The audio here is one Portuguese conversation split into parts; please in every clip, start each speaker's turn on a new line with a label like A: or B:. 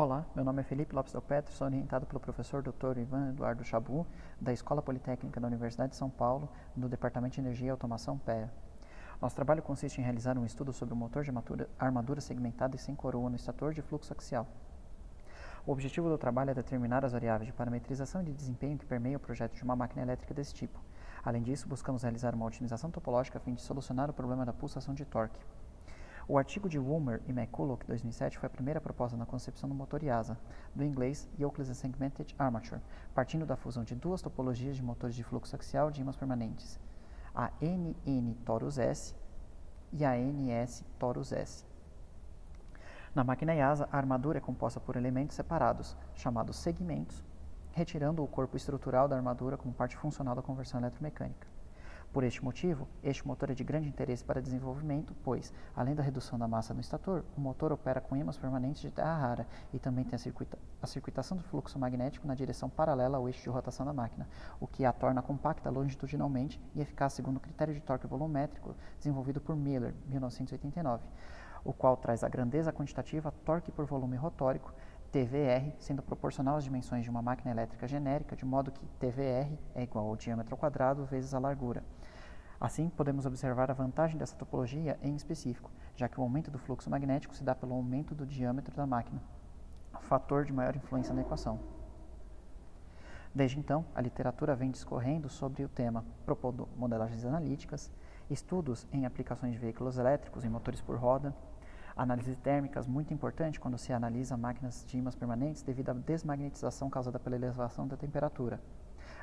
A: Olá, meu nome é Felipe Lopes Del Petro, sou orientado pelo professor Dr. Ivan Eduardo Chabu, da Escola Politécnica da Universidade de São Paulo, do Departamento de Energia e Automação PEA. Nosso trabalho consiste em realizar um estudo sobre o motor de armadura segmentada e sem coroa no estator de fluxo axial. O objetivo do trabalho é determinar as variáveis de parametrização e de desempenho que permeiam o projeto de uma máquina elétrica desse tipo. Além disso, buscamos realizar uma otimização topológica a fim de solucionar o problema da pulsação de torque. O artigo de Woolmer e McCulloch, 2007, foi a primeira proposta na concepção do motor IASA, do inglês Yokeless Segmented Armature, partindo da fusão de duas topologias de motores de fluxo axial de ímãs permanentes, a NN Torus S e a NS Torus S. Na máquina IASA, a armadura é composta por elementos separados, chamados segmentos, retirando o corpo estrutural da armadura como parte funcional da conversão eletromecânica. Por este motivo, este motor é de grande interesse para desenvolvimento, pois, além da redução da massa no estator, o motor opera com ímãs permanentes de terra rara e também tem a circuitação do fluxo magnético na direção paralela ao eixo de rotação da máquina, o que a torna compacta longitudinalmente e eficaz segundo o critério de torque volumétrico desenvolvido por Miller, 1989, o qual traz a grandeza quantitativa torque por volume rotórico, TVR, sendo proporcional às dimensões de uma máquina elétrica genérica, de modo que TVR é igual ao diâmetro ao quadrado vezes a largura. Assim, podemos observar a vantagem dessa topologia em específico, já que o aumento do fluxo magnético se dá pelo aumento do diâmetro da máquina, fator de maior influência na equação. Desde então, a literatura vem discorrendo sobre o tema, propondo modelagens analíticas, estudos em aplicações de veículos elétricos e motores por roda, análises térmicas, muito importante quando se analisa máquinas de ímãs permanentes devido à desmagnetização causada pela elevação da temperatura,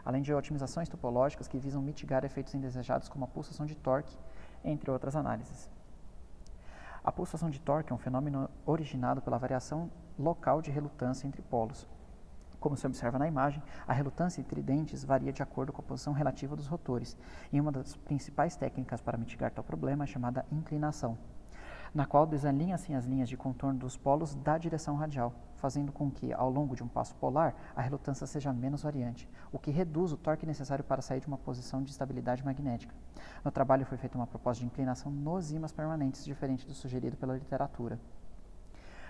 A: além de otimizações topológicas que visam mitigar efeitos indesejados como a pulsação de torque, entre outras análises. A pulsação de torque é um fenômeno originado pela variação local de relutância entre polos. Como se observa na imagem, a relutância entre dentes varia de acordo com a posição relativa dos rotores, e uma das principais técnicas para mitigar tal problema é chamada inclinação, na qual desalinha-se as linhas de contorno dos polos da direção radial, fazendo com que, ao longo de um passo polar, a relutância seja menos variante, o que reduz o torque necessário para sair de uma posição de estabilidade magnética. No trabalho foi feita uma proposta de inclinação nos ímãs permanentes, diferente do sugerido pela literatura.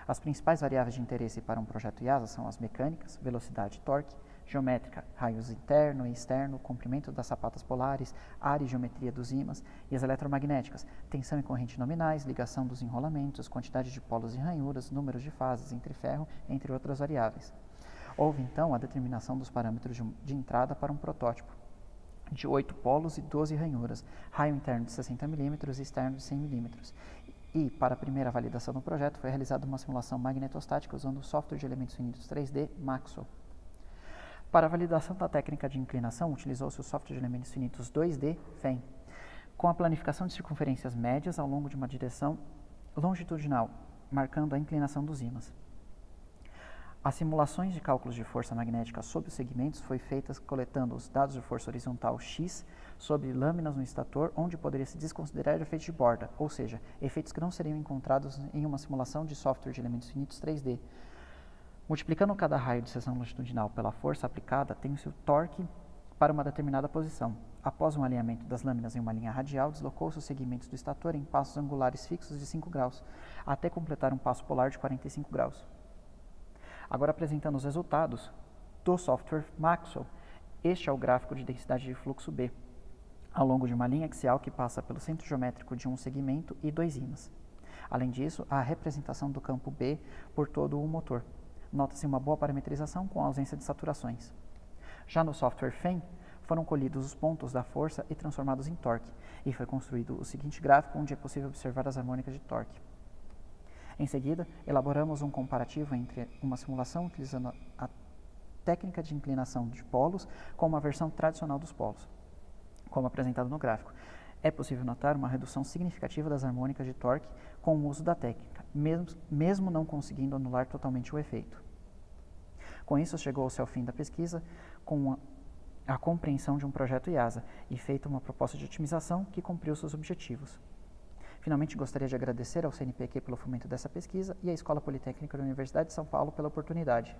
A: As principais variáveis de interesse para um projeto IASA são as mecânicas, velocidade e torque, geométrica, raios interno e externo, comprimento das sapatas polares, área e geometria dos ímãs, e as eletromagnéticas, tensão e corrente nominais, ligação dos enrolamentos, quantidade de polos e ranhuras, números de fases entre ferro, entre outras variáveis. Houve, então, a determinação dos parâmetros de entrada para um protótipo, de 8 polos e 12 ranhuras, raio interno de 60 mm e externo de 100 mm. E, para a primeira validação do projeto, foi realizada uma simulação magnetostática usando o software de elementos finitos 3D Maxwell. Para a validação da técnica de inclinação, utilizou-se o software de elementos finitos 2D FEM, com a planificação de circunferências médias ao longo de uma direção longitudinal, marcando a inclinação dos ímãs. As simulações de cálculos de força magnética sobre os segmentos foi feitas coletando os dados de força horizontal X sobre lâminas no estator, onde poderia se desconsiderar efeitos de borda, ou seja, efeitos que não seriam encontrados em uma simulação de software de elementos finitos 3D. Multiplicando cada raio de seção longitudinal pela força aplicada, tem-se o torque para uma determinada posição. Após um alinhamento das lâminas em uma linha radial, deslocou-se os segmentos do estator em passos angulares fixos de 5 graus, até completar um passo polar de 45 graus. Agora apresentando os resultados do software Maxwell. Este é o gráfico de densidade de fluxo B, ao longo de uma linha axial que passa pelo centro geométrico de um segmento e 2 ímãs. Além disso, há a representação do campo B por todo o motor. Nota-se uma boa parametrização com ausência de saturações. Já no software FEM, foram colhidos os pontos da força e transformados em torque, e foi construído o seguinte gráfico onde é possível observar as harmônicas de torque. Em seguida, elaboramos um comparativo entre uma simulação utilizando a técnica de inclinação de polos com uma versão tradicional dos polos, como apresentado no gráfico. É possível notar uma redução significativa das harmônicas de torque com o uso da técnica, mesmo não conseguindo anular totalmente o efeito. Com isso, chegou-se ao fim da pesquisa com a compreensão de um projeto IASA e feita uma proposta de otimização que cumpriu seus objetivos. Finalmente, gostaria de agradecer ao CNPq pelo fomento dessa pesquisa e à Escola Politécnica da Universidade de São Paulo pela oportunidade.